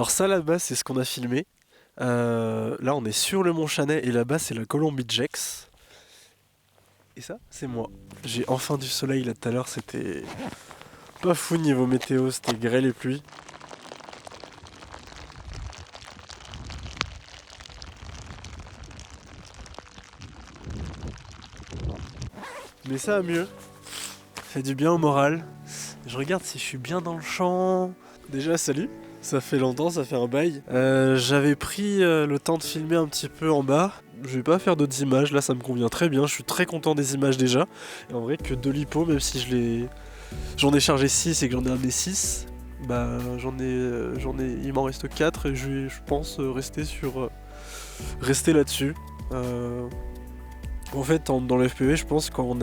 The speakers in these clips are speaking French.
Alors ça là-bas c'est ce qu'on a filmé. Là on est sur le Mont Chanet et là-bas c'est la Colombie Jex. Et ça c'est moi. J'ai enfin du soleil là tout à l'heure, c'était pas fou niveau météo, c'était grêle et pluie. Mais ça va mieux, ça fait du bien au moral. Je regarde si je suis bien dans le champ. Déjà salut, ça fait longtemps, ça fait un bail. J'avais pris le temps de filmer un petit peu en bas. Je vais pas faire d'autres images, là ça me convient très bien, je suis très content des images déjà. Et en vrai que de l'hypo, même si j'en ai chargé 6 et que j'en ai amené 6, bah il m'en reste 4 et je pense rester là-dessus. En fait dans le FPV je pense quand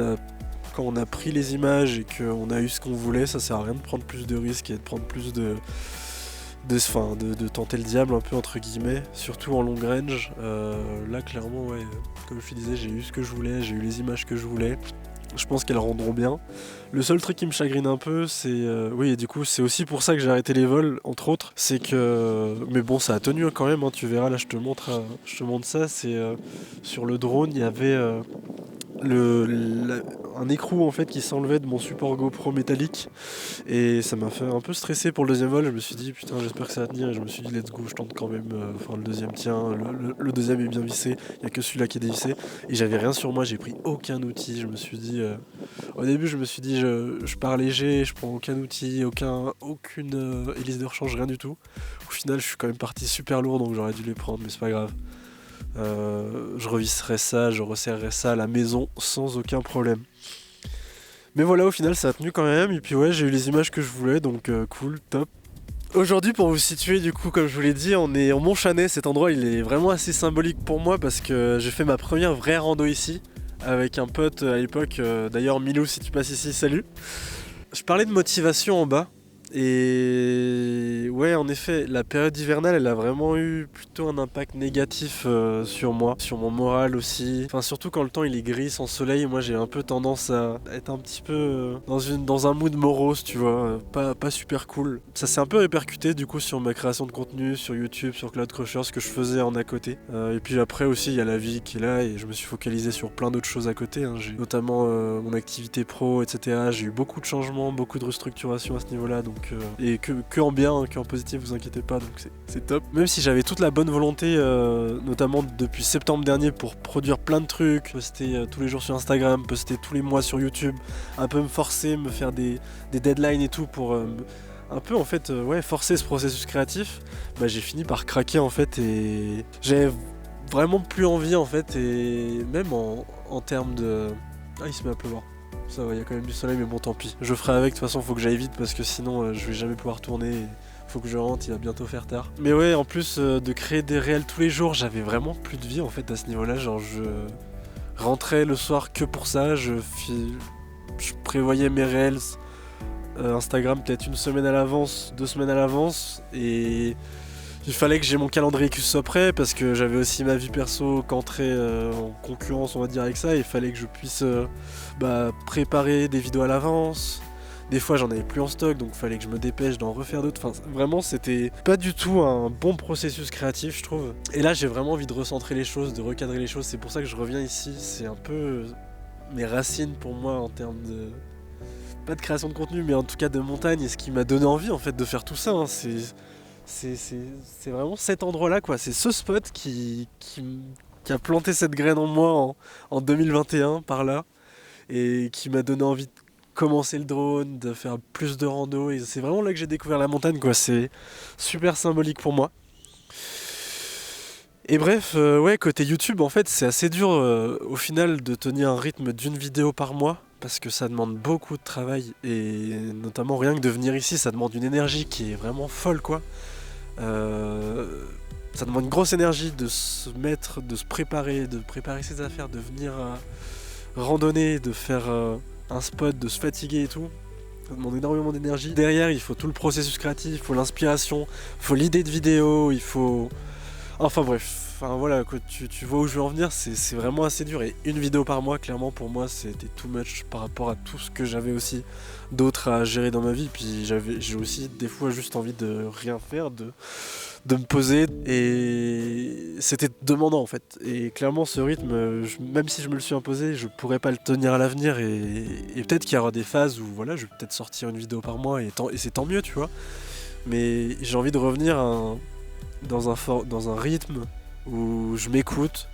on a pris les images et qu'on a eu ce qu'on voulait, ça sert à rien de prendre plus de risques et de prendre plus de tenter le diable un peu entre guillemets, surtout en long range. Là clairement ouais, comme je te disais, j'ai eu ce que je voulais, j'ai eu les images que je voulais. Je pense qu'elles rendront bien. Le seul truc qui me chagrine un peu, c'est... oui, et du coup, c'est aussi pour ça que j'ai arrêté les vols, entre autres. C'est que... Mais bon, ça a tenu quand même, hein, tu verras, là, je te montre ça. C'est sur le drone, il y avait un écrou, en fait, qui s'enlevait de mon support GoPro métallique. Et ça m'a fait un peu stresser pour le deuxième vol. Je me suis dit, putain, j'espère que ça va tenir. Et je me suis dit, let's go, je tente quand même. Enfin, le deuxième tient. Le deuxième est bien vissé. Il n'y a que celui-là qui est dévissé. Et j'avais rien sur moi, j'ai pris aucun outil. Je me suis dit. Au début, je me suis dit, je pars léger, je prends aucun outil, aucune hélice de rechange, rien du tout. Au final, je suis quand même parti super lourd, donc j'aurais dû les prendre, mais c'est pas grave. Je revisserai ça, je resserrerai ça à la maison sans aucun problème. Mais voilà, au final ça a tenu quand même, et puis ouais, j'ai eu les images que je voulais, donc cool, top. Aujourd'hui, pour vous situer, du coup, comme je vous l'ai dit, on est en Mont Chanet. Cet endroit il est vraiment assez symbolique pour moi parce que j'ai fait ma première vraie rando ici avec un pote à l'époque. D'ailleurs, Milou, si tu passes ici, salut. Je parlais de motivation en bas. Et ouais, en effet, la période hivernale, elle a vraiment eu plutôt un impact négatif sur moi, sur mon moral aussi. Enfin, surtout quand le temps il est gris, sans soleil, moi j'ai un peu tendance à être un petit peu dans un mood morose, tu vois, pas super cool. Ça s'est un peu répercuté du coup sur ma création de contenu, sur YouTube, sur Cloud Crusher, ce que je faisais en à côté. Et puis après aussi, il y a la vie qui est là et je me suis focalisé sur plein d'autres choses à côté. Hein. J'ai notamment mon activité pro, etc. J'ai eu beaucoup de changements, beaucoup de restructuration à ce niveau-là, donc et que en bien, que en positif, vous inquiétez pas, donc c'est top. Même si j'avais toute la bonne volonté, notamment depuis septembre dernier, pour produire plein de trucs, poster tous les jours sur Instagram, poster tous les mois sur YouTube, un peu me forcer, me faire des deadlines et tout pour un peu en fait ouais, forcer ce processus créatif, bah, j'ai fini par craquer en fait et j'avais vraiment plus envie en fait, et même en termes de... Ah, il se met à pleuvoir. Ça va, il y a quand même du soleil, mais bon, tant pis. Je ferai avec, de toute façon, faut que j'aille vite parce que sinon, je vais jamais pouvoir tourner. Faut que je rentre, il va bientôt faire tard. Mais ouais, en plus de créer des réels tous les jours, j'avais vraiment plus de vie en fait à ce niveau-là. Genre, je rentrais le soir que pour ça. Je prévoyais mes réels Instagram peut-être une semaine à l'avance, 2 semaines à l'avance, et il fallait que j'ai mon calendrier qui soit prêt parce que j'avais aussi ma vie perso qu'entrer en concurrence, on va dire, avec ça. Il fallait que je puisse préparer des vidéos à l'avance. Des fois j'en avais plus en stock, donc il fallait que je me dépêche d'en refaire d'autres. Enfin, vraiment, c'était pas du tout un bon processus créatif, je trouve. Et là, j'ai vraiment envie de recentrer les choses, de recadrer les choses. C'est pour ça que je reviens ici. C'est un peu mes racines pour moi en termes de... pas de création de contenu, mais en tout cas de montagne. Et ce qui m'a donné envie en fait de faire tout ça, hein, c'est vraiment cet endroit-là, quoi. C'est ce spot qui a planté cette graine en moi en 2021, par là, et qui m'a donné envie de commencer le drone, de faire plus de rando, et c'est vraiment là que j'ai découvert la montagne, quoi. C'est super symbolique pour moi. Et bref, ouais, côté YouTube, en fait, c'est assez dur au final de tenir un rythme d'une vidéo par mois, parce que ça demande beaucoup de travail, et notamment rien que de venir ici, ça demande une énergie qui est vraiment folle, quoi. Ça demande une grosse énergie de se mettre, de préparer ses affaires, de venir randonner, de faire un spot, de se fatiguer et tout. Ça demande énormément d'énergie. Derrière, il faut tout le processus créatif, il faut l'inspiration, il faut l'idée de vidéo, il faut Enfin bref, enfin voilà, quoi, tu vois où je veux en venir, c'est vraiment assez dur. Et une vidéo par mois, clairement pour moi, c'était too much par rapport à tout ce que j'avais aussi d'autres à gérer dans ma vie. Puis j'ai aussi des fois juste envie de rien faire, de me poser. Et c'était demandant en fait. Et clairement ce rythme, même si je me le suis imposé, je pourrais pas le tenir à l'avenir. Et peut-être qu'il y aura des phases où voilà, je vais peut-être sortir une vidéo par mois et c'est tant mieux, tu vois. Mais j'ai envie de revenir dans un rythme où je m'écoute,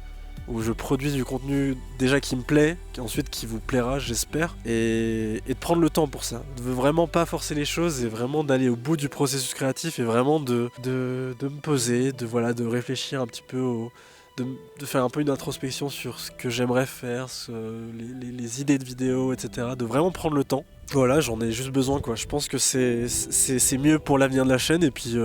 où je produis du contenu déjà qui me plaît, ensuite qui vous plaira, j'espère, et de prendre le temps pour ça. De vraiment pas forcer les choses et vraiment d'aller au bout du processus créatif et vraiment de me poser, de réfléchir un petit peu de faire un peu une introspection sur ce que j'aimerais faire, les idées de vidéos, etc. De vraiment prendre le temps. Voilà, j'en ai juste besoin quoi. Je pense que c'est mieux pour l'avenir de la chaîne et puis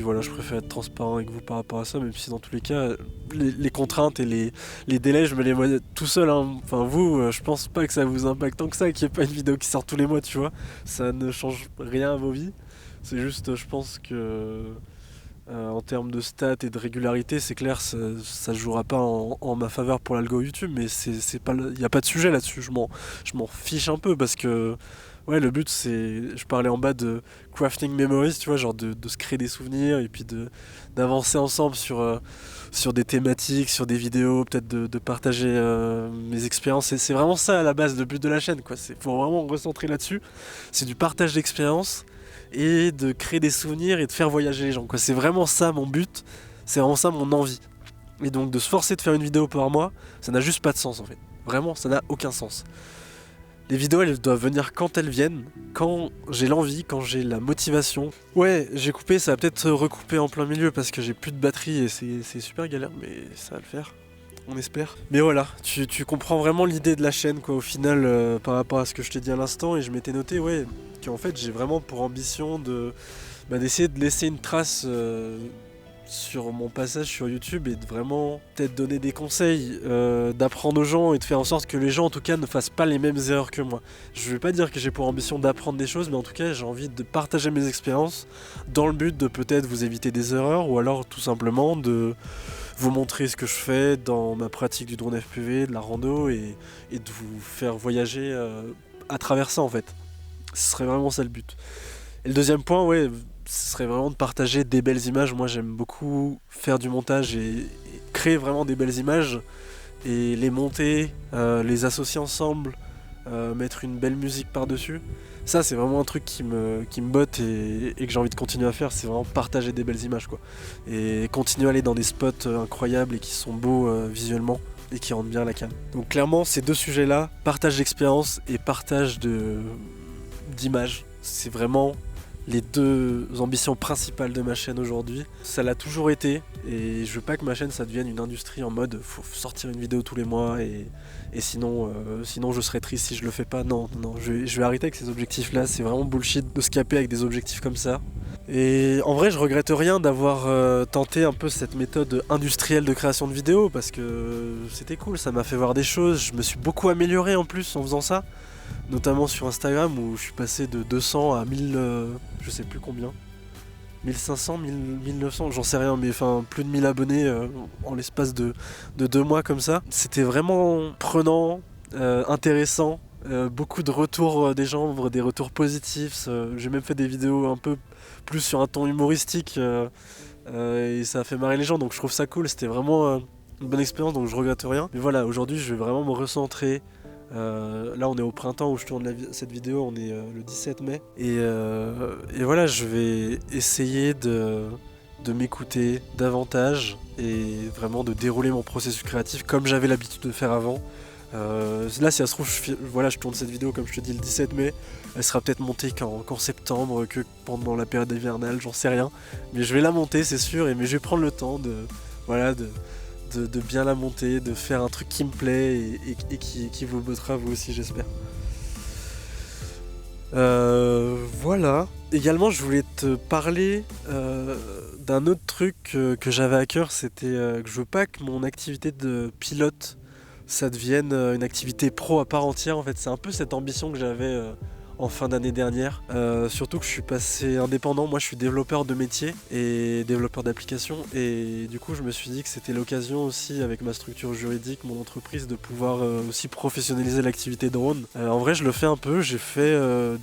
voilà, je préfère être transparent avec vous par rapport à ça, même si dans tous les cas, les contraintes et les délais, je me les vois tout seul. Hein. Enfin vous, je pense pas que ça vous impacte tant que ça, qu'il n'y ait pas une vidéo qui sort tous les mois, tu vois. Ça ne change rien à vos vies. C'est juste, je pense que en termes de stats et de régularité, c'est clair, ça ne jouera pas en ma faveur pour l'algo YouTube, mais c'est pas, il n'y a pas de sujet là-dessus, je m'en fiche un peu parce que ouais, le but c'est, je parlais en bas de crafting memories, tu vois, genre de se créer des souvenirs et puis d'avancer ensemble sur des thématiques, sur des vidéos, peut-être de partager mes expériences, et c'est vraiment ça à la base, le but de la chaîne, quoi. Faut vraiment recentrer là-dessus, c'est du partage d'expériences et de créer des souvenirs et de faire voyager les gens, quoi. C'est vraiment ça mon but, c'est vraiment ça mon envie. Et donc de se forcer de faire une vidéo par mois, ça n'a juste pas de sens en fait. Vraiment, ça n'a aucun sens. Les vidéos, elles doivent venir quand elles viennent, quand j'ai l'envie, quand j'ai la motivation. Ouais, j'ai coupé, ça va peut-être recouper en plein milieu parce que j'ai plus de batterie et c'est super galère, mais ça va le faire. On espère. Mais voilà, tu comprends vraiment l'idée de la chaîne, quoi, au final, par rapport à ce que je t'ai dit à l'instant. Et je m'étais noté, ouais, qu'en fait, j'ai vraiment pour ambition d'essayer de laisser une trace sur mon passage sur YouTube et de vraiment peut-être donner des conseils, d'apprendre aux gens et de faire en sorte que les gens, en tout cas, ne fassent pas les mêmes erreurs que moi. Je vais pas dire que j'ai pour ambition d'apprendre des choses, mais en tout cas, j'ai envie de partager mes expériences dans le but de peut-être vous éviter des erreurs ou alors tout simplement de vous montrer ce que je fais dans ma pratique du drone FPV, de la rando et de vous faire voyager à travers ça en fait. Ce serait vraiment ça le but. Et le deuxième point, ouais, ce serait vraiment de partager des belles images. Moi j'aime beaucoup faire du montage et créer vraiment des belles images et les monter, les associer ensemble, mettre une belle musique par-dessus. Ça c'est vraiment un truc qui me botte et que j'ai envie de continuer à faire, c'est vraiment partager des belles images quoi. Et continuer à aller dans des spots incroyables et qui sont beaux visuellement et qui rendent bien la cam. Donc clairement ces deux sujets là, partage d'expérience et partage d'images, c'est vraiment les deux ambitions principales de ma chaîne aujourd'hui. Ça l'a toujours été et je veux pas que ma chaîne ça devienne une industrie en mode faut sortir une vidéo tous les mois et sinon je serais triste si je le fais pas. Non, je vais arrêter avec ces objectifs là, c'est vraiment bullshit de se caper avec des objectifs comme ça. Et en vrai je regrette rien d'avoir tenté un peu cette méthode industrielle de création de vidéos parce que c'était cool, ça m'a fait voir des choses, je me suis beaucoup amélioré en plus en faisant ça. Notamment sur Instagram où je suis passé de 200 à 1000, je sais plus combien, 1500, 1900, j'en sais rien, mais enfin plus de 1000 abonnés en l'espace de 2 mois comme ça. C'était vraiment prenant, intéressant, beaucoup de retours des gens, des retours positifs. J'ai même fait des vidéos un peu plus sur un ton humoristique et ça a fait marrer les gens, donc je trouve ça cool, c'était vraiment une bonne expérience, donc je regrette rien. Mais voilà, aujourd'hui je vais vraiment me recentrer. Là on est au printemps où je tourne cette vidéo, on est le 17 mai et voilà, je vais essayer de m'écouter davantage et vraiment de dérouler mon processus créatif comme j'avais l'habitude de faire avant. Là si ça se trouve je tourne cette vidéo comme je te dis le 17 mai, elle sera peut-être montée qu'en septembre, que pendant la période hivernale, j'en sais rien, mais je vais la monter c'est sûr, mais je vais prendre le temps de bien la monter, de faire un truc qui me plaît et qui vous bottera vous aussi j'espère. Voilà. Également je voulais te parler d'un autre truc que j'avais à cœur, c'était que je veux pas que mon activité de pilote ça devienne une activité pro à part entière en fait. C'est un peu cette ambition que j'avais en fin d'année dernière. Surtout que je suis passé indépendant, moi je suis développeur de métier et développeur d'applications et du coup je me suis dit que c'était l'occasion aussi avec ma structure juridique, mon entreprise, de pouvoir aussi professionnaliser l'activité drone. En vrai je le fais un peu, j'ai fait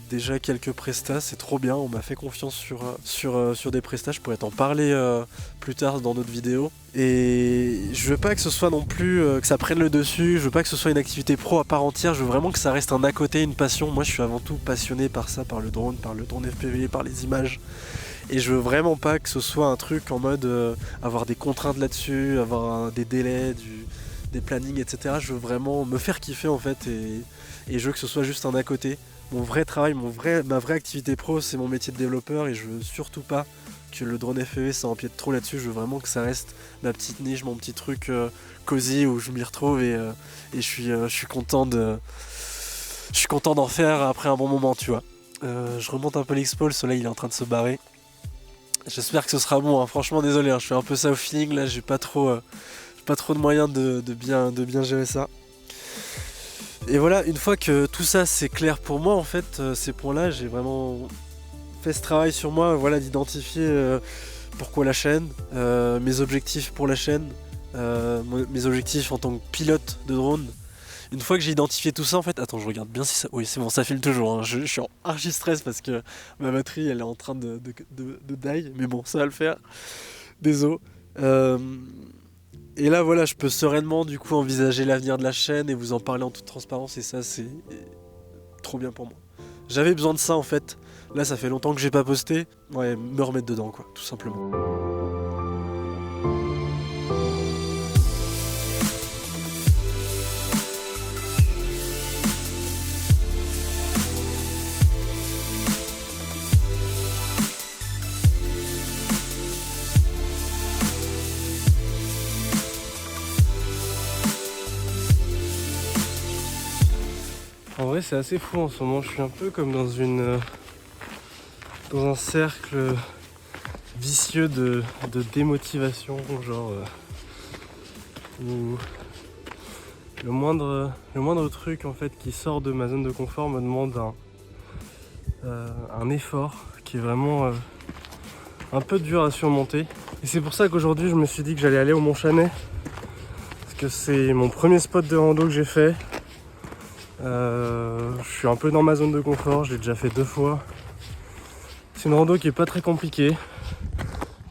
déjà quelques prestats, c'est trop bien, on m'a fait confiance sur des prestats, je pourrais t'en parler plus tard dans d'autres vidéos. Et je veux pas que ce soit non plus que ça prenne le dessus, je veux pas que ce soit une activité pro à part entière, je veux vraiment que ça reste un à côté, une passion. Moi je suis avant tout passionné par ça, par le drone FPV, par les images. Et je veux vraiment pas que ce soit un truc en mode avoir des contraintes là-dessus, avoir des délais, des plannings, etc. Je veux vraiment me faire kiffer en fait et je veux que ce soit juste un à côté. Mon vrai travail, ma vraie activité pro, c'est mon métier de développeur et je veux surtout pas que le drone FPV ça empiète trop là-dessus. Je veux vraiment que ça reste ma petite niche, mon petit truc cosy où je m'y retrouve et je suis content d'en faire après un bon moment, tu vois. Je remonte un peu l'expo, le soleil il est en train de se barrer. J'espère que ce sera bon, hein. Franchement désolé, hein, je fais un peu ça au feeling, là j'ai pas trop de moyens de bien gérer ça. Et voilà, une fois que tout ça c'est clair pour moi en fait, ces points-là, j'ai vraiment fait ce travail sur moi, voilà, d'identifier pourquoi la chaîne, mes objectifs pour la chaîne, mes objectifs en tant que pilote de drone. Une fois que j'ai identifié tout ça en fait, attends je regarde bien si ça... Oui c'est bon, ça file toujours, hein. Je suis en archi stress parce que ma batterie elle est en train de die, mais bon ça va le faire, désolé. Et là voilà, je peux sereinement du coup envisager l'avenir de la chaîne et vous en parler en toute transparence et ça c'est trop bien pour moi. J'avais besoin de ça en fait, là ça fait longtemps que j'ai pas posté, ouais me remettre dedans quoi, tout simplement. En vrai c'est assez fou en ce moment, je suis un peu comme dans un cercle vicieux de démotivation, genre où le moindre truc en fait qui sort de ma zone de confort me demande un effort qui est vraiment un peu dur à surmonter. Et c'est pour ça qu'aujourd'hui je me suis dit que j'allais aller au Mont Chanet, parce que c'est mon premier spot de rando que j'ai fait. Je suis un peu dans ma zone de confort, je l'ai déjà fait 2 fois. C'est une rando qui est pas très compliquée.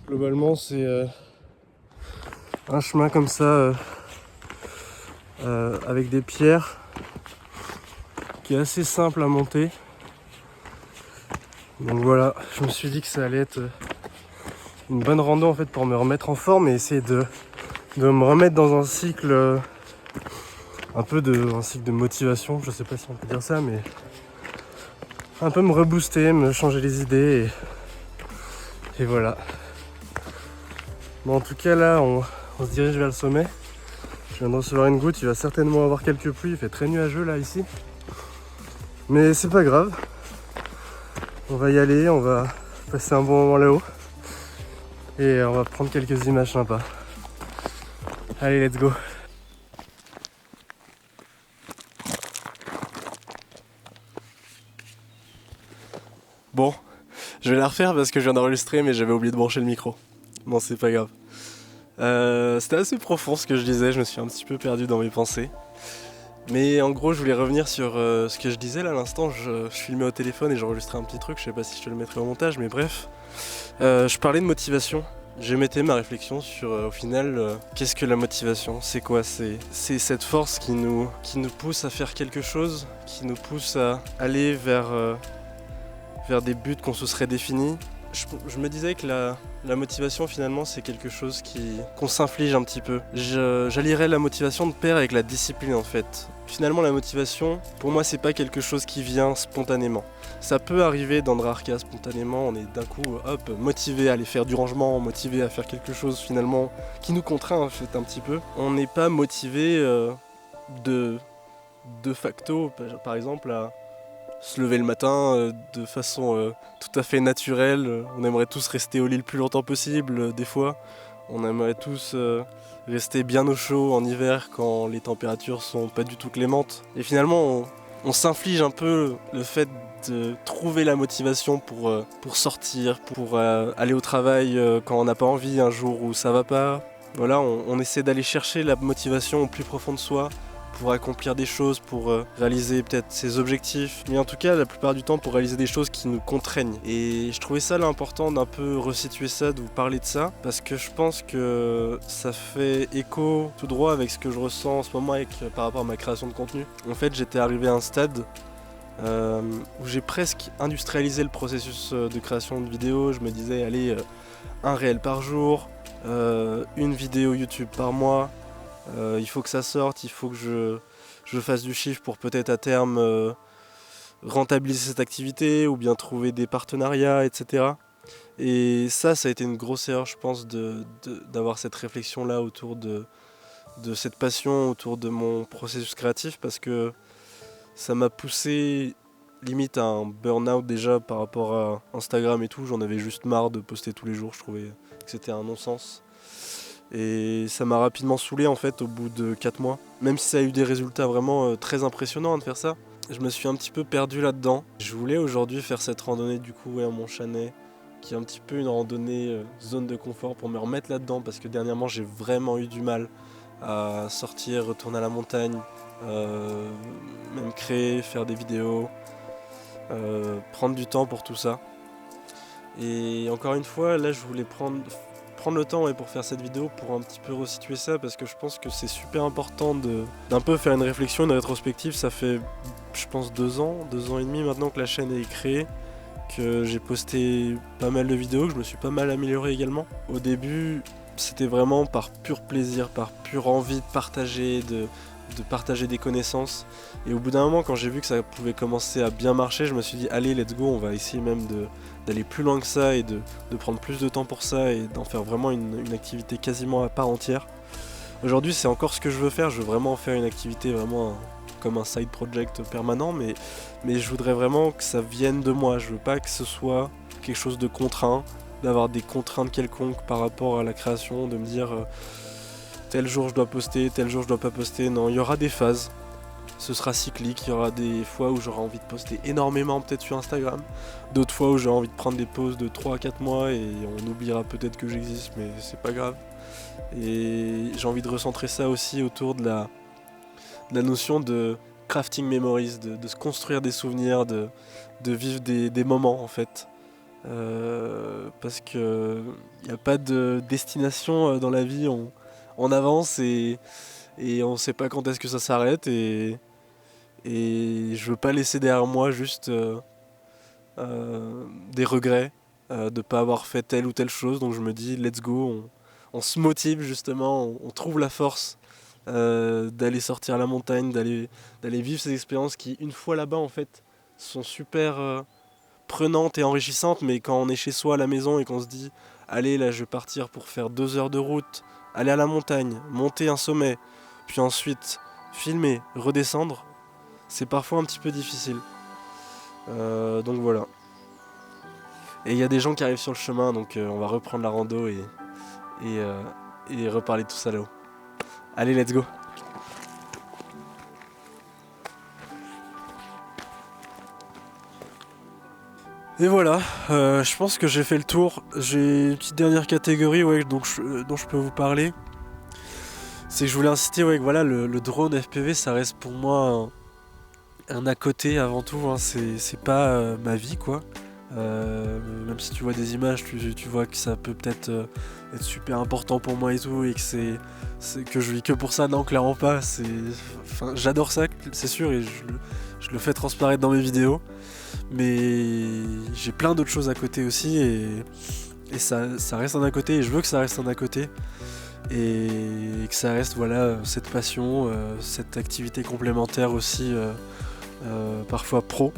Globalement c'est un chemin comme ça avec des pierres qui est assez simple à monter. Donc voilà, je me suis dit que ça allait être une bonne rando en fait pour me remettre en forme et essayer de me remettre dans un cycle un cycle de motivation, je sais pas si on peut dire ça, mais un peu me rebooster, me changer les idées et voilà. Bon en tout cas là on se dirige vers le sommet. Je viens de recevoir une goutte, il va certainement avoir quelques pluies, il fait très nuageux là ici. Mais c'est pas grave. On va y aller, on va passer un bon moment là-haut. Et on va prendre quelques images sympas. Allez, let's go. Bon, je vais la refaire parce que je viens d'enregistrer mais j'avais oublié de brancher le micro. Bon, c'est pas grave. C'était assez profond ce que je disais, je me suis un petit peu perdu dans mes pensées. Mais en gros, je voulais revenir sur ce que je disais là à l'instant. Je filmais au téléphone et j'enregistrais un petit truc, je sais pas si je te le mettrai au montage, mais bref. Je parlais de motivation. Je mettais ma réflexion sur, au final, qu'est-ce que la motivation? C'est quoi? C'est cette force qui nous pousse à faire quelque chose, qui nous pousse à aller vers des buts qu'on se serait définis. Je me disais que la motivation finalement c'est quelque chose qu'on s'inflige un petit peu. J'allierais la motivation de pair avec la discipline en fait. Finalement la motivation pour moi c'est pas quelque chose qui vient spontanément. Ça peut arriver dans de rares cas spontanément, on est d'un coup hop motivé à aller faire du rangement, motivé à faire quelque chose finalement qui nous contraint en fait un petit peu. On n'est pas motivé de facto par exemple à se lever le matin de façon tout à fait naturelle. On aimerait tous rester au lit le plus longtemps possible, des fois. On aimerait tous rester bien au chaud en hiver quand les températures sont pas du tout clémentes. Et finalement, on s'inflige un peu le fait de trouver la motivation pour sortir, pour aller au travail quand on n'a pas envie, un jour où ça va pas. Voilà, on essaie d'aller chercher la motivation au plus profond de soi pour accomplir des choses, pour réaliser peut-être ses objectifs, mais en tout cas la plupart du temps pour réaliser des choses qui nous contraignent. Et je trouvais ça là important d'un peu resituer ça, de vous parler de ça, parce que je pense que ça fait écho tout droit avec ce que je ressens en ce moment par rapport à ma création de contenu. En fait, j'étais arrivé à un stade où j'ai presque industrialisé le processus de création de vidéos. Je me disais, allez, un réel par jour, une vidéo YouTube par mois, il faut que ça sorte, il faut que je fasse du chiffre pour peut-être à terme rentabiliser cette activité ou bien trouver des partenariats, etc. Et ça a été une grosse erreur, je pense, d'avoir cette réflexion-là autour de cette passion, autour de mon processus créatif, parce que ça m'a poussé limite à un burn-out déjà par rapport à Instagram et tout. J'en avais juste marre de poster tous les jours, je trouvais que c'était un non-sens. Et ça m'a rapidement saoulé en fait au bout de 4 mois. Même si ça a eu des résultats vraiment très impressionnants de faire ça, je me suis un petit peu perdu là-dedans. Je voulais aujourd'hui faire cette randonnée du coup à Montchanet, qui est un petit peu une randonnée zone de confort pour me remettre là-dedans, parce que dernièrement j'ai vraiment eu du mal à sortir, retourner à la montagne, même créer, faire des vidéos, prendre du temps pour tout ça. Et encore une fois, là je voulais prendre le temps pour faire cette vidéo pour un petit peu resituer ça, parce que je pense que c'est super important d'un peu faire une réflexion, une rétrospective. Ça fait je pense 2 ans et demi maintenant que la chaîne est créée, que j'ai posté pas mal de vidéos, que je me suis pas mal amélioré également. Au début c'était vraiment par pur plaisir, par pure envie de partager, de partager des connaissances. Et au bout d'un moment, quand j'ai vu que ça pouvait commencer à bien marcher, je me suis dit allez, let's go, on va essayer même d'aller plus loin que ça et de prendre plus de temps pour ça et d'en faire vraiment une activité quasiment à part entière. Aujourd'hui c'est encore ce que je veux faire, je veux vraiment en faire une activité vraiment comme un side project permanent, mais je voudrais vraiment que ça vienne de moi. Je veux pas que ce soit quelque chose de contraint, d'avoir des contraintes quelconques par rapport à la création, de me dire tel jour je dois poster, tel jour je dois pas poster. Non, il y aura des phases, ce sera cyclique, il y aura des fois où j'aurai envie de poster énormément peut-être sur Instagram, d'autres fois où j'aurai envie de prendre des pauses de 3 à 4 mois et on oubliera peut-être que j'existe, mais c'est pas grave. Et j'ai envie de recentrer ça aussi autour de la notion de crafting memories, de se construire des souvenirs, de vivre des moments en fait. Parce que il n'y a pas de destination dans la vie, on avance et on sait pas quand est-ce que ça s'arrête, et je veux pas laisser derrière moi juste des regrets de pas avoir fait telle ou telle chose. Donc je me dis let's go, on se motive justement, on trouve la force d'aller sortir à la montagne, d'aller vivre ces expériences qui une fois là-bas en fait sont super prenantes et enrichissantes, mais quand on est chez soi à la maison et qu'on se dit allez là je vais partir pour faire 2 heures de route, aller à la montagne, monter un sommet, puis ensuite filmer, redescendre, c'est parfois un petit peu difficile. Donc voilà. Et il y a des gens qui arrivent sur le chemin, donc on va reprendre la rando et reparler de tout ça là-haut. Allez, let's go. Et voilà, je pense que j'ai fait le tour. J'ai une petite dernière catégorie dont je peux vous parler. C'est que je voulais insister que voilà, le drone FPV ça reste pour moi un à côté avant tout, hein. C'est pas ma vie quoi. Même si tu vois des images, tu vois que ça peut peut-être être super important pour moi et tout, et que c'est que je vis que pour ça. Non, clairement pas. J'adore ça, c'est sûr, et je le fais transparaître dans mes vidéos, mais j'ai plein d'autres choses à côté aussi, et ça reste un à côté, et je veux que ça reste un à côté, et que ça reste voilà cette passion, cette activité complémentaire aussi, parfois pro.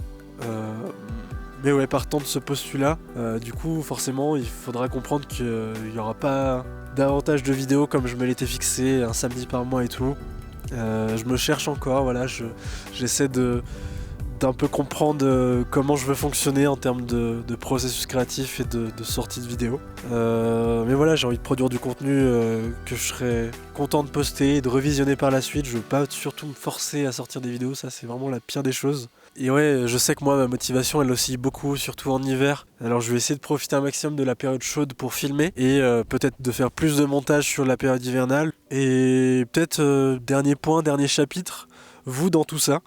Mais ouais, partant de ce postulat, du coup forcément il faudra comprendre qu'il n'y aura pas davantage de vidéos comme je me l'étais fixé, un samedi par mois et tout. Je me cherche encore, voilà, j'essaie de d'un peu comprendre comment je veux fonctionner en termes de processus créatif et de sortie de vidéo. Mais voilà, j'ai envie de produire du contenu que je serais content de poster et de revisionner par la suite. Je veux pas surtout me forcer à sortir des vidéos, ça c'est vraiment la pire des choses. Et ouais, je sais que moi ma motivation elle oscille beaucoup, surtout en hiver. Alors je vais essayer de profiter un maximum de la période chaude pour filmer et peut-être de faire plus de montage sur la période hivernale. Et peut-être dernier point, dernier chapitre, vous dans tout ça.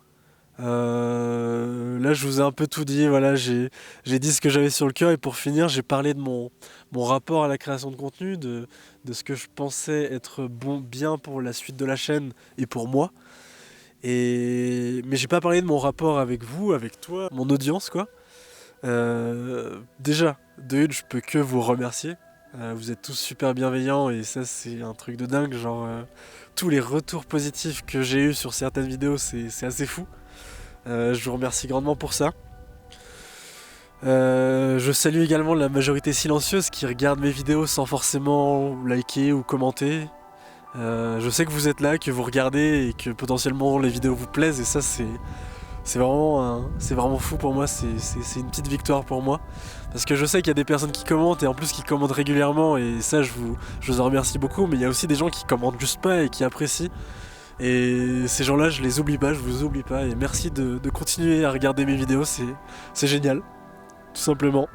Là je vous ai un peu tout dit, voilà, j'ai dit ce que j'avais sur le cœur et pour finir j'ai parlé de mon rapport à la création de contenu, de ce que je pensais être bien pour la suite de la chaîne et pour moi. Mais j'ai pas parlé de mon rapport avec vous, avec toi, mon audience quoi. Déjà, de une, je peux que vous remercier. Vous êtes tous super bienveillants et ça c'est un truc de dingue, genre tous les retours positifs que j'ai eu sur certaines vidéos c'est assez fou. Je vous remercie grandement pour ça. Je salue également la majorité silencieuse qui regarde mes vidéos sans forcément liker ou commenter. Je sais que vous êtes là, que vous regardez et que potentiellement les vidéos vous plaisent et ça c'est vraiment fou pour moi, c'est une petite victoire pour moi. Parce que je sais qu'il y a des personnes qui commentent et en plus qui commentent régulièrement et ça je vous en remercie beaucoup, mais il y a aussi des gens qui commentent juste pas et qui apprécient. Et ces gens-là, je les oublie pas, je vous oublie pas et merci de continuer à regarder mes vidéos, c'est génial, tout simplement.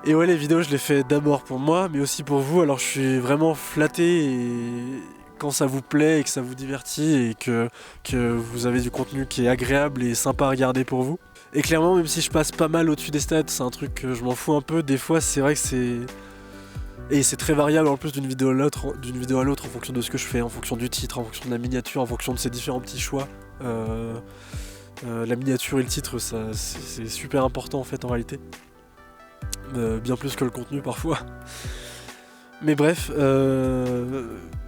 Et ouais, les vidéos, je les fais d'abord pour moi, mais aussi pour vous, alors je suis vraiment flatté et quand ça vous plaît et que ça vous divertit et que vous avez du contenu qui est agréable et sympa à regarder pour vous. Et clairement, même si je passe pas mal au-dessus des stats, c'est un truc que je m'en fous un peu, des fois c'est vrai que c'est très variable en plus d'une vidéo à l'autre en fonction de ce que je fais, en fonction du titre, en fonction de la miniature, en fonction de ces différents petits choix. La miniature et le titre, c'est super important en fait en réalité. Bien plus que le contenu parfois. Mais bref,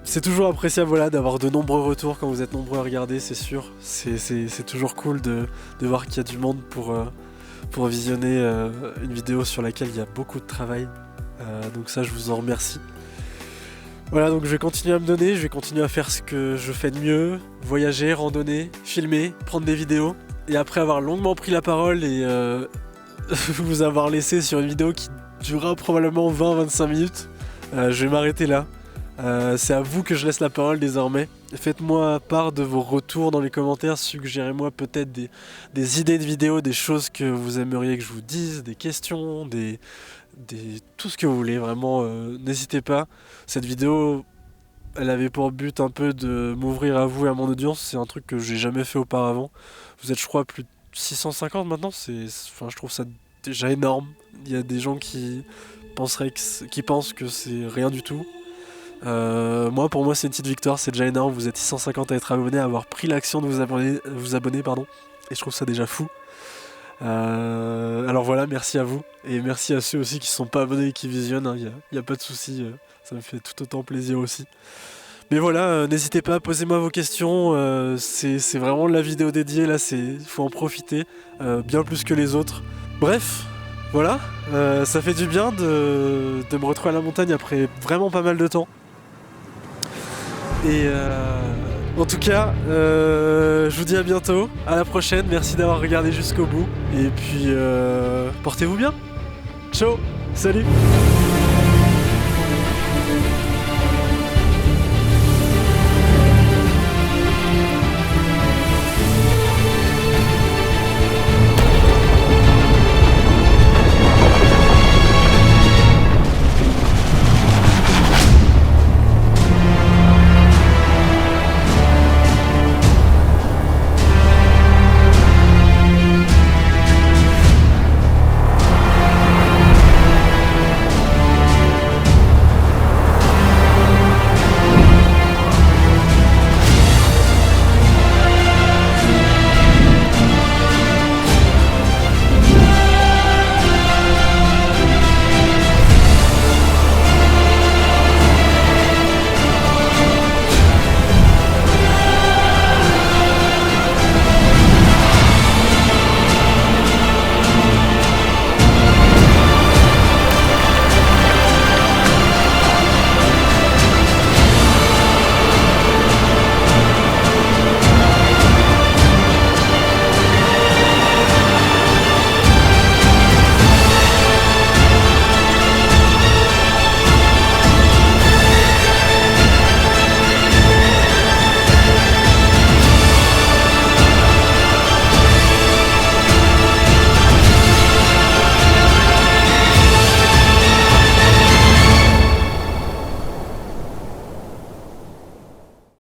c'est toujours appréciable voilà, d'avoir de nombreux retours quand vous êtes nombreux à regarder, c'est sûr. C'est toujours cool de voir qu'il y a du monde pour visionner une vidéo sur laquelle il y a beaucoup de travail. Donc ça je vous en remercie. Voilà, donc je vais continuer à me donner, je vais continuer à faire ce que je fais de mieux, voyager, randonner, filmer, prendre des vidéos. Et après avoir longuement pris la parole et vous avoir laissé sur une vidéo qui durera probablement 20-25 minutes, je vais m'arrêter là. C'est à vous que je laisse la parole désormais. Faites-moi part de vos retours dans les commentaires, suggérez-moi peut-être des idées de vidéos, des choses que vous aimeriez que je vous dise, des questions, tout ce que vous voulez, vraiment, n'hésitez pas. Cette vidéo, elle avait pour but un peu de m'ouvrir à vous et à mon audience, c'est un truc que j'ai jamais fait auparavant. Vous êtes je crois plus de 650 maintenant, je trouve ça déjà énorme. Il y a des gens qui pensent que c'est rien du tout. Pour moi c'est une petite victoire, c'est déjà énorme, vous êtes 650 à être abonnés, à avoir pris l'action de vous abonner, et je trouve ça déjà fou. Alors voilà, merci à vous, et merci à ceux aussi qui sont pas abonnés et qui visionnent, hein, y a pas de souci, ça me fait tout autant plaisir aussi. Mais voilà, n'hésitez pas, posez-moi vos questions, c'est vraiment la vidéo dédiée, là, faut en profiter, bien plus que les autres. Bref, voilà, ça fait du bien de me retrouver à la montagne après vraiment pas mal de temps. Et en tout cas, je vous dis à bientôt, à la prochaine, merci d'avoir regardé jusqu'au bout. Et puis, portez-vous bien. Ciao, salut.